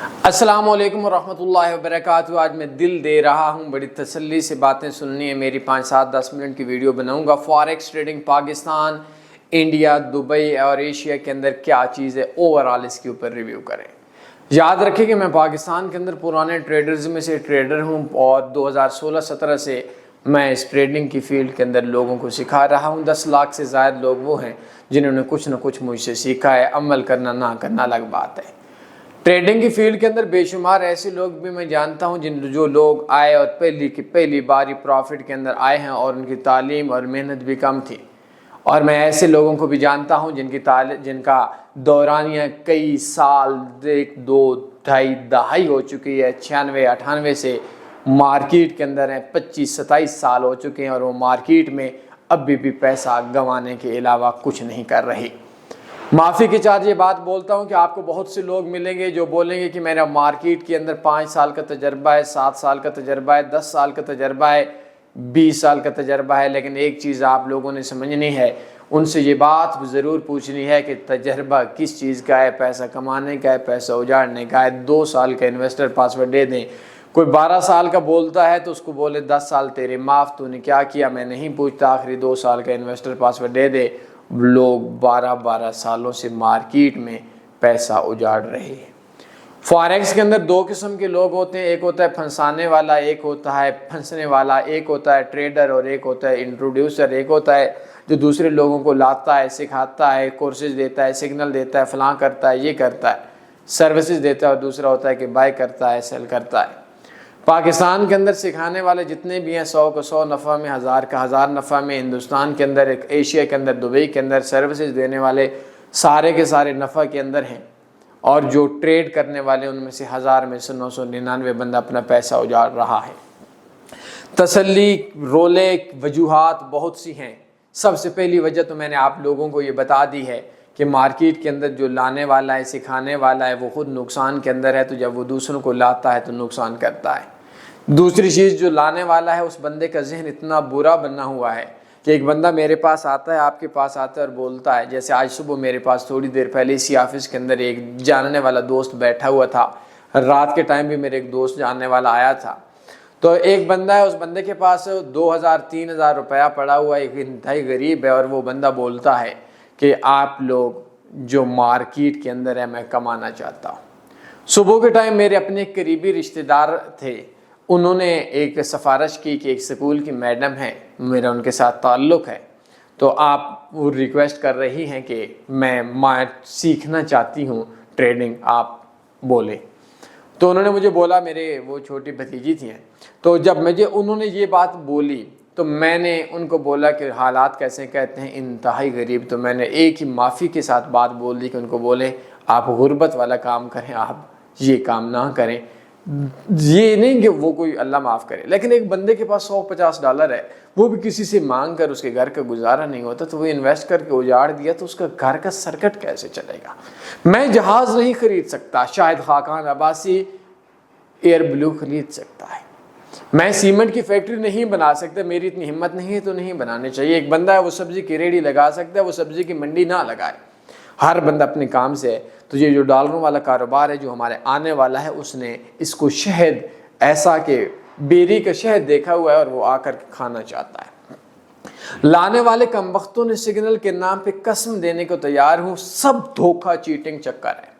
السلام علیکم ورحمۃ اللہ وبرکاتہ۔ آج میں دل دے رہا ہوں، بڑی تسلی سے باتیں سننی ہے میری، 5-7-10 منٹ کی ویڈیو بناؤں گا۔ Forex trading Pakistan, India, Dubai اور ایشیا کے اندر کیا چیز ہے، اوورآل اس کے اوپر ریویو کریں۔ یاد رکھیں کہ میں پاکستان کے اندر پرانے ٹریڈرز میں سے ٹریڈر ہوں اور 2016-17 سے میں اس ٹریڈنگ کی فیلڈ کے اندر لوگوں کو سکھا رہا ہوں۔ 10 لاکھ سے زائد لوگ وہ ہیں جنہوں نے کچھ نہ کچھ مجھ سے سیکھا ہے۔ عمل کرنا نہ کرنا الگ بات ہے۔ ٹریڈنگ کی فیلڈ کے اندر بے شمار ایسے لوگ بھی میں جانتا ہوں جو لوگ آئے اور پہلی باری پروفٹ کے اندر آئے ہیں اور ان کی تعلیم اور محنت بھی کم تھی، اور میں ایسے لوگوں کو بھی جانتا ہوں جن کا دورانیہ کئی سال، 1-2-2.5 دہائی ہو چکی ہے، 96-98 سے مارکیٹ کے اندر ہیں، 25-27 سال ہو چکے ہیں اور وہ مارکیٹ میں ابھی بھی پیسہ گنوانے کے علاوہ کچھ نہیں کر رہی۔ معافی کے ساتھ یہ بات بولتا ہوں کہ آپ کو بہت سے لوگ ملیں گے جو بولیں گے کہ میرا مارکیٹ کے اندر 5 سال کا تجربہ ہے، 7 سال کا تجربہ ہے، 10 سال کا تجربہ ہے، 20 سال کا تجربہ ہے، لیکن ایک چیز آپ لوگوں نے سمجھنی ہے، ان سے یہ بات ضرور پوچھنی ہے کہ تجربہ کس چیز کا ہے، پیسہ کمانے کا ہے، پیسہ اجاڑنے کا ہے۔ 2 سال کا انویسٹر پاسورڈ دے دیں، کوئی 12 سال کا بولتا ہے تو اس کو بولے 10 سال تیرے معاف، تو نے کیا کیا میں نہیں پوچھتا، آخری 2 سال کا انویسٹر پاسورڈ دے دے۔ لوگ 12 سالوں سے مارکیٹ میں پیسہ اجاڑ رہے ہیں۔ فاریکس کے اندر 2 قسم کے لوگ ہوتے ہیں، ایک ہوتا ہے پھنسانے والا، ایک ہوتا ہے پھنسنے والا، ایک ہوتا ہے ٹریڈر اور ایک ہوتا ہے انٹروڈیوسر، ایک ہوتا ہے جو دوسرے لوگوں کو لاتا ہے، سکھاتا ہے، کورسز دیتا ہے، سگنل دیتا ہے، فلاں کرتا ہے، یہ کرتا ہے، سروسز دیتا ہے، اور دوسرا ہوتا ہے کہ بائی کرتا ہے، سیل کرتا ہے۔ پاکستان کے اندر سکھانے والے جتنے بھی ہیں، 100 کو 100 نفع میں، 1000 کا 1000 نفع میں، ہندوستان کے اندر، ایشیا کے اندر، دبئی کے اندر سروسز دینے والے سارے کے سارے نفع کے اندر ہیں، اور جو ٹریڈ کرنے والے ان میں سے 1000 میں سے 999 بندہ اپنا پیسہ اجاڑ رہا ہے۔ تسلی، رولے، وجوہات بہت سی ہیں۔ سب سے پہلی وجہ تو میں نے آپ لوگوں کو یہ بتا دی ہے کہ مارکیٹ کے اندر جو لانے والا ہے، سکھانے والا ہے، وہ خود نقصان کے اندر ہے، تو جب وہ دوسروں کو لاتا ہے تو نقصان کرتا ہے۔ دوسری چیز، جو لانے والا ہے اس بندے کا ذہن اتنا برا بنا ہوا ہے کہ ایک بندہ میرے پاس آتا ہے، آپ کے پاس آتا ہے اور بولتا ہے، جیسے آج صبح میرے پاس تھوڑی دیر پہلے اسی آفس کے اندر ایک جاننے والا دوست بیٹھا ہوا تھا، رات کے ٹائم بھی میرے ایک دوست جاننے والا آیا تھا، تو ایک بندہ ہے، اس بندے کے پاس 2000-3000 روپیہ پڑا ہوا ہے، ایک انتہائی غریب ہے، اور وہ بندہ بولتا ہے کہ آپ لوگ جو مارکیٹ کے اندر ہے میں کمانا چاہتا ہوں۔ صبح کے ٹائم میرے اپنے قریبی رشتہ دار تھے، انہوں نے ایک سفارش کی کہ ایک سکول کی میڈم ہے، میرا ان کے ساتھ تعلق ہے، تو آپ وہ ریکویسٹ کر رہی ہیں کہ میں سیکھنا چاہتی ہوں ٹریڈنگ، آپ بولے۔ تو انہوں نے مجھے بولا، میرے وہ چھوٹی بھتیجی تھی ہیں، تو جب انہوں نے یہ بات بولی تو میں نے ان کو بولا کہ حالات کیسے کہتے ہیں، انتہائی غریب، تو میں نے ایک ہی معافی کے ساتھ بات بول دی کہ ان کو بولیں آپ غربت والا کام کریں، آپ یہ کام نہ کریں۔ یہ نہیں کہ وہ کوئی اللہ معاف کرے، لیکن ایک بندے کے پاس $150 ہے، وہ بھی کسی سے مانگ کر اس کے گھر کا گزارا نہیں ہوتا، تو وہ انویسٹ کر کے اجاڑ دیا، تو اس کا گھر کا سرکٹ کیسے چلے گا؟ میں جہاز نہیں خرید سکتا، شاید خاقان عباسی ایئر بلو خرید سکتا ہے، میں سیمنٹ کی فیکٹری نہیں بنا سکتا، میری اتنی ہمت نہیں ہے تو نہیں بنانے چاہیے۔ ایک بندہ ہے وہ سبزی کی ریڑھی لگا سکتا ہے، وہ سبزی کی منڈی نہ لگائے، ہر بندہ اپنے کام سے ہے۔ تو یہ جو ڈالروں والا کاروبار ہے جو ہمارے آنے والا ہے، اس نے اس کو شہد ایسا کہ بیری کا شہد دیکھا ہوا ہے اور وہ آ کر کھانا چاہتا ہے۔ لانے والے کمبختوں نے سگنل کے نام پہ قسم دینے کو تیار ہوں، سب دھوکہ، چیٹنگ، چکر ہے۔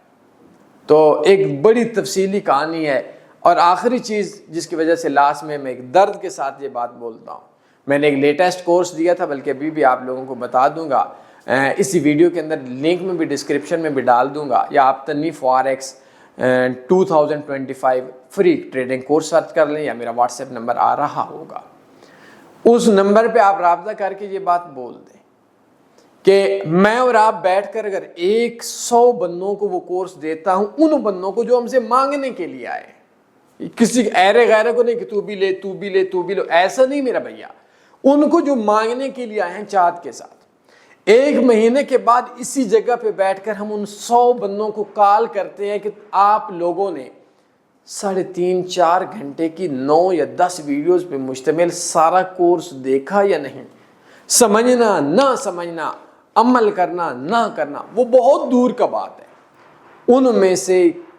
تو ایک بڑی تفصیلی کہانی ہے، اور آخری چیز جس کی وجہ سے لاسٹ میں ایک درد کے ساتھ یہ بات بولتا ہوں، میں نے ایک لیٹسٹ کورس دیا تھا، بلکہ ابھی بھی آپ لوگوں کو بتا دوں گا، اسی ویڈیو کے اندر لنک میں بھی ڈسکرپشن میں بھی ڈال دوں گا، یا آپ Tanvi forex 2025 free trading course search کر لیں، یا میرا واٹس ایپ نمبر آ رہا ہوگا، اس نمبر پہ آپ رابطہ کر کے یہ بات بول دیں کہ میں اور آپ بیٹھ کر اگر 100 بندوں کو وہ کورس دیتا ہوں، ان بندوں کو جو ہم سے مانگنے کے لیے آئے، کسی ایرے غیرے کو نہیں کہ تو بھی لے، تو بھی لے، تو بھی لو، ایسا نہیں میرا بھیا، ان کو جو مانگنے کے لیے آئے ہیں چاہت کے ساتھ، 1 مہینے کے بعد اسی جگہ پہ بیٹھ کر ہم ان 100 بندوں کو کال کرتے ہیں کہ آپ لوگوں نے 3.5-4 گھنٹے کی 9 یا 10 ویڈیوز پہ مشتمل سارا کورس دیکھا یا نہیں؟ سمجھنا نہ سمجھنا، عمل کرنا نہ کرنا، وہ بہت دور کا بات ہے۔ ان میں سے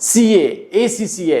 CA ACCA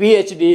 PhD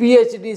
PhD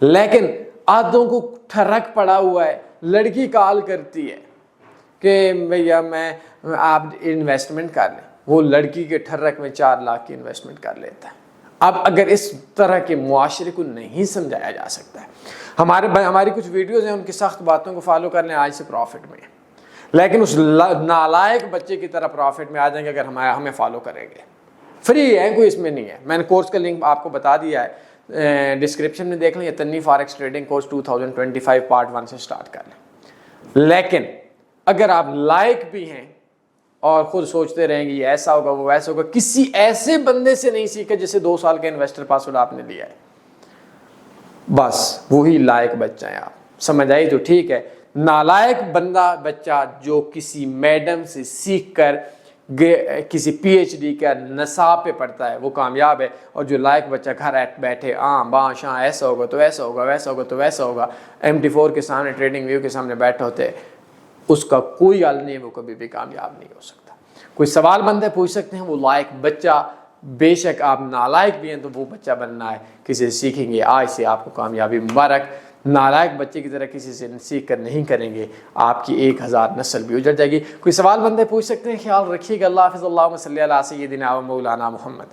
لیکن آدھوں کو ٹھرک پڑا ہوا ہے. لڑکی کال کرتی ہے کہ بھیا آپ انویسٹمنٹ کر لیں, وہ لڑکی کے ٹھرک میں 4 لاکھ کی انویسٹمنٹ کر لیتا ہے. اب اگر اس طرح کے معاشرے کو نہیں سمجھایا جا سکتا ہے, ہماری کچھ ویڈیوز ہیں ان کی سخت باتوں کو فالو کر لیں, آج سے پروفٹ میں, لیکن اس نالائق بچے کی طرح پروفٹ میں آ جائیں گے اگر ہمیں فالو کریں گے. فری ہے, کوئی اس میں نہیں ہے. میں نے کورس کا لنک آپ کو بتا دیا ہے, ڈسکرپشن میں دیکھ لیں. یہ تنی فارکس ٹریڈنگ کورس 2025 پارٹ 1 سے سٹارٹ کر لیں. لیکن اگر آپ لائق بھی ہیں اور خود سوچتے رہیں گے یہ ایسا ہوگا وہ ویسا ہوگا, کسی ایسے بندے سے نہیں سیکھے جسے 2 سال کا انویسٹر پاسورڈ آپ نے لیا ہے, بس وہی لائق بچہ ہے. آپ سمجھ آئی تو ٹھیک ہے. نالائق بندہ بچہ جو کسی میڈم سے سیکھ کر کسی پی ایچ ڈی کا نصاب پہ پڑھتا ہے وہ کامیاب ہے, اور جو لائق بچہ گھر بیٹھے باں شاں ایسا ہوگا تو ایسا ہوگا, ویسا ہوگا تو ویسا ہوگا, MT4 کے سامنے ٹریڈنگ ویو کے سامنے بیٹھے ہوتے, اس کا کوئی حل نہیں ہے, وہ کبھی بھی کامیاب نہیں ہو سکتا. کوئی سوال بندے پوچھ سکتے ہیں, وہ لائق بچہ, بے شک آپ نالائق بھی ہیں تو وہ بچہ بننا ہے, کسی سے سیکھیں گے آج سے آپ کو کامیابی مبارک. نالائق بچے کی طرح کسی سے سیکھ کر نہیں کریں گے, آپ کی 1000 نسل بھی اجڑ جائے گی. کوئی سوال بندے پوچھ سکتے ہیں, خیال رکھیے گا. اللہ حافظ. اللہم صلی علی سیدنا و مولانا محمد.